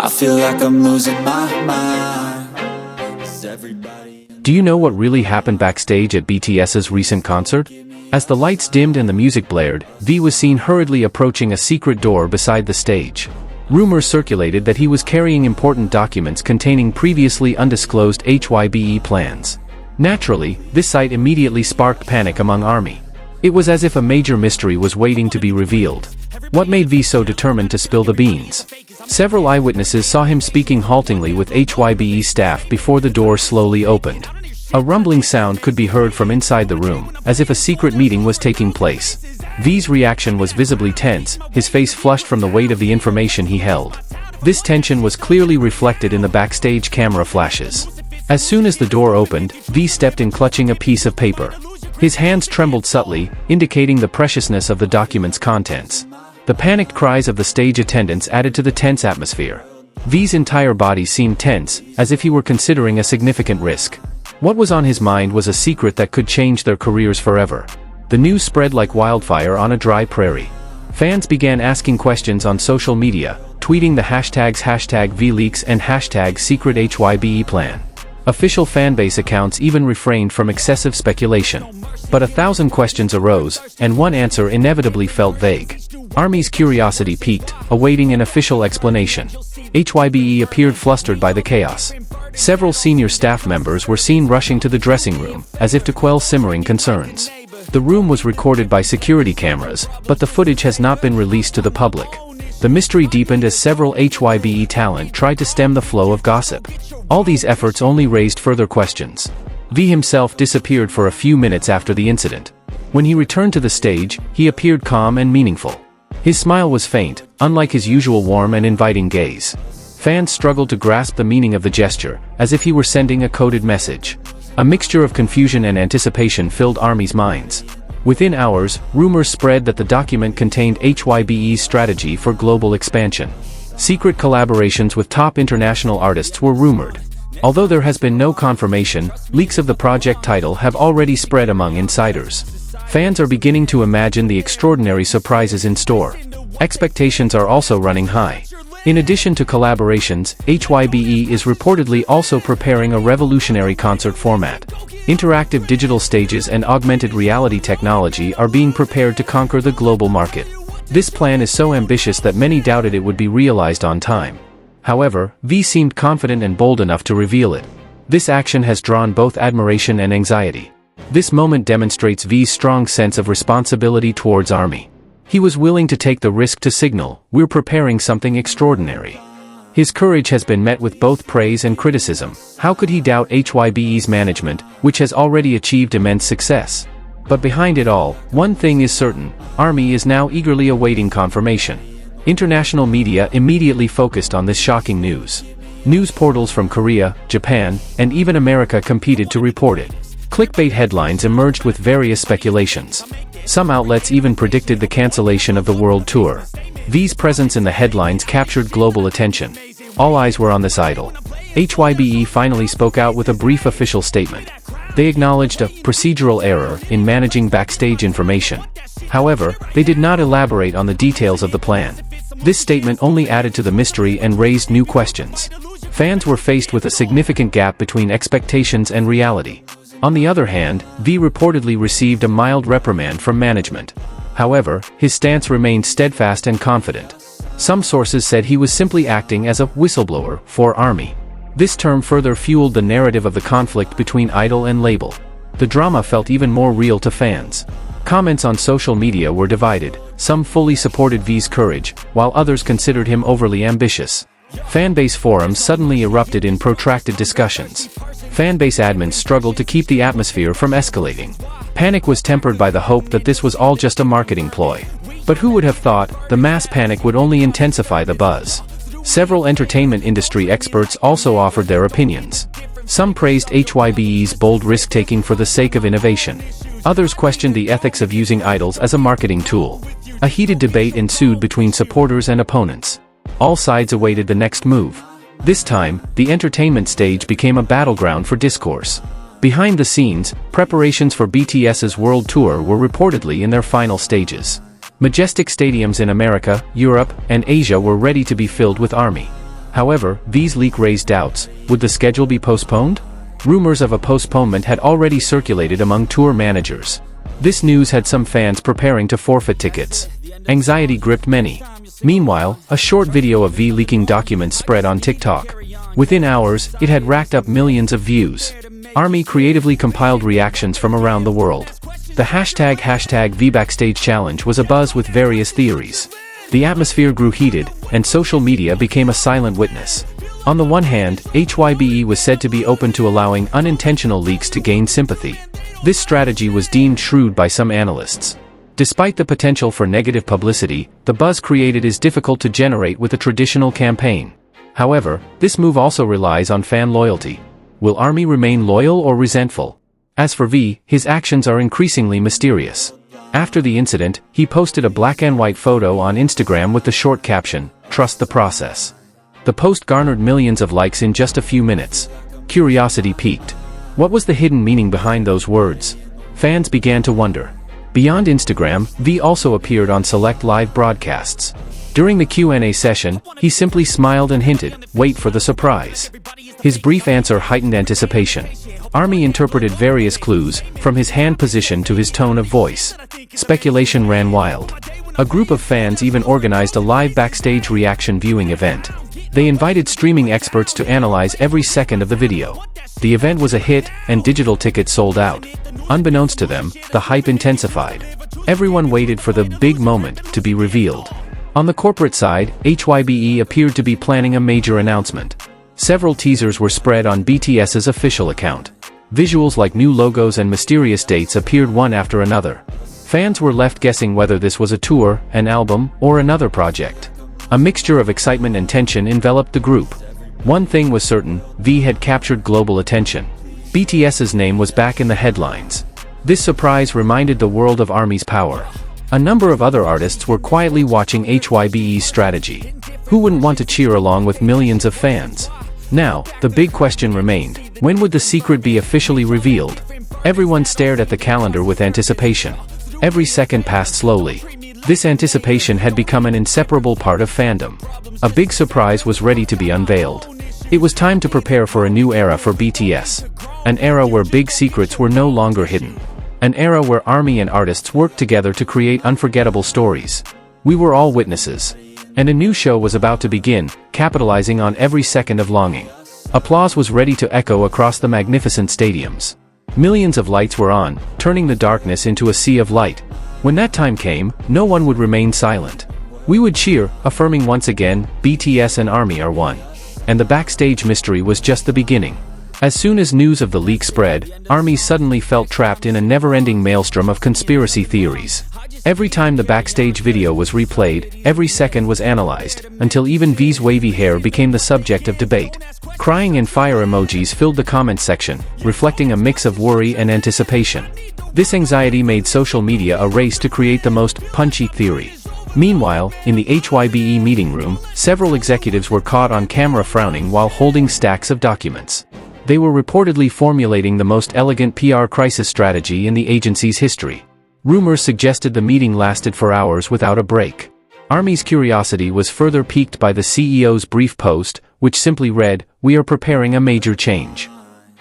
I feel like I'm losing my mind. Is everybody... Do you know what really happened backstage at BTS's recent concert? As the lights dimmed and the music blared, V was seen hurriedly approaching a secret door beside the stage. Rumors circulated that he was carrying important documents containing previously undisclosed HYBE plans. Naturally, this sight immediately sparked panic among ARMY. It was as if a major mystery was waiting to be revealed. What made V so determined to spill the beans? Several eyewitnesses saw him speaking haltingly with HYBE staff before the door slowly opened. A rumbling sound could be heard from inside the room, as if a secret meeting was taking place. V's reaction was visibly tense, his face flushed from the weight of the information he held. This tension was clearly reflected in the backstage camera flashes. As soon as the door opened, V stepped in clutching a piece of paper. His hands trembled subtly, indicating the preciousness of the document's contents. The panicked cries of the stage attendants added to the tense atmosphere. V's entire body seemed tense, as if he were considering a significant risk. What was on his mind was a secret that could change their careers forever. The news spread like wildfire on a dry prairie. Fans began asking questions on social media, tweeting the hashtags #VLeaks and #SecretHYBE plan. Official fanbase accounts even refrained from excessive speculation. But 1,000 questions arose, and one answer inevitably felt vague. ARMY's curiosity peaked, awaiting an official explanation. HYBE appeared flustered by the chaos. Several senior staff members were seen rushing to the dressing room, as if to quell simmering concerns. The room was recorded by security cameras, but the footage has not been released to the public. The mystery deepened as several HYBE talent tried to stem the flow of gossip. All these efforts only raised further questions. V himself disappeared for a few minutes after the incident. When he returned to the stage, he appeared calm and meaningful. His smile was faint, unlike his usual warm and inviting gaze. Fans struggled to grasp the meaning of the gesture, as if he were sending a coded message. A mixture of confusion and anticipation filled ARMY's minds. Within hours, rumors spread that the document contained HYBE's strategy for global expansion. Secret collaborations with top international artists were rumored. Although there has been no confirmation, leaks of the project title have already spread among insiders. Fans are beginning to imagine the extraordinary surprises in store. Expectations are also running high. In addition to collaborations, HYBE is reportedly also preparing a revolutionary concert format. Interactive digital stages and augmented reality technology are being prepared to conquer the global market. This plan is so ambitious that many doubted it would be realized on time. However, V seemed confident and bold enough to reveal it. This action has drawn both admiration and anxiety. This moment demonstrates V's strong sense of responsibility towards ARMY. He was willing to take the risk to signal, "We're preparing something extraordinary." His courage has been met with both praise and criticism. How could he doubt HYBE's management, which has already achieved immense success? But behind it all, one thing is certain: ARMY is now eagerly awaiting confirmation. International media immediately focused on this shocking news. News portals from Korea, Japan, and even America competed to report it. Clickbait headlines emerged with various speculations. Some outlets even predicted the cancellation of the world tour. V's presence in the headlines captured global attention. All eyes were on this idol. HYBE finally spoke out with a brief official statement. They acknowledged a procedural error in managing backstage information. However, they did not elaborate on the details of the plan. This statement only added to the mystery and raised new questions. Fans were faced with a significant gap between expectations and reality. On the other hand, V reportedly received a mild reprimand from management. However, his stance remained steadfast and confident. Some sources said he was simply acting as a whistleblower for ARMY. This term further fueled the narrative of the conflict between idol and label. The drama felt even more real to fans. Comments on social media were divided. Some fully supported V's courage, while others considered him overly ambitious. Fanbase forums suddenly erupted in protracted discussions. Fanbase admins struggled to keep the atmosphere from escalating. Panic was tempered by the hope that this was all just a marketing ploy. But who would have thought the mass panic would only intensify the buzz? Several entertainment industry experts also offered their opinions. Some praised HYBE's bold risk-taking for the sake of innovation. Others questioned the ethics of using idols as a marketing tool. A heated debate ensued between supporters and opponents. All sides awaited the next move. This time, the entertainment stage became a battleground for discourse. Behind the scenes, preparations for BTS's world tour were reportedly in their final stages. Majestic stadiums in America, Europe, and Asia were ready to be filled with ARMY. However, V's leak raised doubts. Would the schedule be postponed? Rumors of a postponement had already circulated among tour managers. This news had some fans preparing to forfeit tickets. Anxiety gripped many. Meanwhile, a short video of V leaking documents spread on TikTok. Within hours, it had racked up millions of views. ARMY creatively compiled reactions from around the world. The hashtag #VBackstage challenge was abuzz with various theories. The atmosphere grew heated, and social media became a silent witness. On the one hand, HYBE was said to be open to allowing unintentional leaks to gain sympathy. This strategy was deemed shrewd by some analysts. Despite the potential for negative publicity, the buzz created is difficult to generate with a traditional campaign. However, this move also relies on fan loyalty. Will ARMY remain loyal or resentful? As for V, his actions are increasingly mysterious. After the incident, he posted a black and white photo on Instagram with the short caption, "Trust the process." The post garnered millions of likes in just a few minutes. Curiosity piqued. What was the hidden meaning behind those words? Fans began to wonder. Beyond Instagram, V also appeared on select live broadcasts. During the Q&A session, he simply smiled and hinted, "Wait for the surprise." His brief answer heightened anticipation. ARMY interpreted various clues, from his hand position to his tone of voice. Speculation ran wild. A group of fans even organized a live backstage reaction viewing event. They invited streaming experts to analyze every second of the video. The event was a hit, and digital tickets sold out. Unbeknownst to them, the hype intensified. Everyone waited for the big moment to be revealed. On the corporate side, HYBE appeared to be planning a major announcement. Several teasers were spread on BTS's official account. Visuals like new logos and mysterious dates appeared one after another. Fans were left guessing whether this was a tour, an album, or another project. A mixture of excitement and tension enveloped the group. One thing was certain, V had captured global attention. BTS's name was back in the headlines. This surprise reminded the world of ARMY's power. A number of other artists were quietly watching HYBE's strategy. Who wouldn't want to cheer along with millions of fans? Now, the big question remained, when would the secret be officially revealed? Everyone stared at the calendar with anticipation. Every second passed slowly. This anticipation had become an inseparable part of fandom. A big surprise was ready to be unveiled. It was time to prepare for a new era for BTS. An era where big secrets were no longer hidden. An era where ARMY and artists worked together to create unforgettable stories. We were all witnesses. And a new show was about to begin, capitalizing on every second of longing. Applause was ready to echo across the magnificent stadiums. Millions of lights were on, turning the darkness into a sea of light. When that time came, no one would remain silent. We would cheer, affirming once again, BTS and ARMY are one. And the backstage mystery was just the beginning. As soon as news of the leak spread, ARMY suddenly felt trapped in a never-ending maelstrom of conspiracy theories. Every time the backstage video was replayed, every second was analyzed, until even V's wavy hair became the subject of debate. Crying and fire emojis filled the comments section, reflecting a mix of worry and anticipation. This anxiety made social media a race to create the most punchy theory. Meanwhile, in the HYBE meeting room, several executives were caught on camera frowning while holding stacks of documents. They were reportedly formulating the most elegant PR crisis strategy in the agency's history. Rumors suggested the meeting lasted for hours without a break. ARMY's curiosity was further piqued by the CEO's brief post, which simply read, "We are preparing a major change."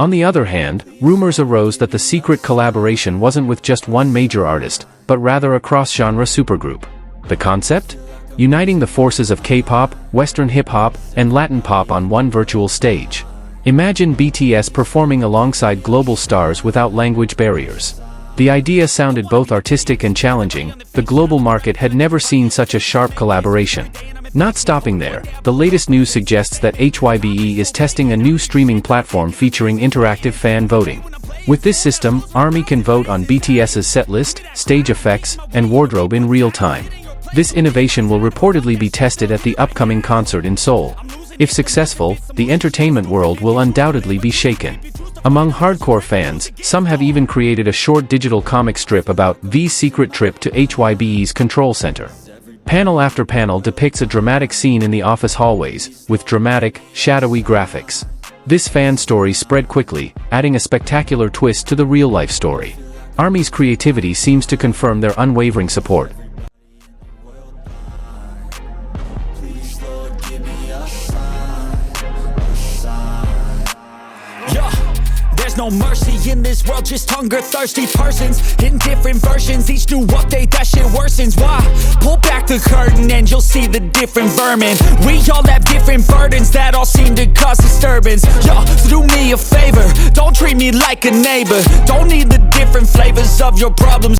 On the other hand, rumors arose that the secret collaboration wasn't with just one major artist, but rather a cross-genre supergroup. The concept? Uniting the forces of K-pop, Western hip-hop, and Latin pop on one virtual stage. Imagine BTS performing alongside global stars without language barriers. The idea sounded both artistic and challenging. The global market had never seen such a sharp collaboration. Not stopping there, the latest news suggests that HYBE is testing a new streaming platform featuring interactive fan voting. With this system, ARMY can vote on BTS's setlist, stage effects, and wardrobe in real time. This innovation will reportedly be tested at the upcoming concert in Seoul. If successful, the entertainment world will undoubtedly be shaken. Among hardcore fans, some have even created a short digital comic strip about V's secret trip to HYBE's control center. Panel after panel depicts a dramatic scene in the office hallways, with dramatic, shadowy graphics. This fan story spread quickly, adding a spectacular twist to the real-life story. ARMY's creativity seems to confirm their unwavering support. Please, Lord, give me a sign. there's no mercy in this world, just hunger-thirsty persons in different versions. Each new update, that shit worsens. Why? Pull back the curtain and you'll see the different vermin. We all have different burdens that all seem to cause disturbance. Yo, so do me a favor, don't treat me like a neighbor. Don't need the different flavors of your problems.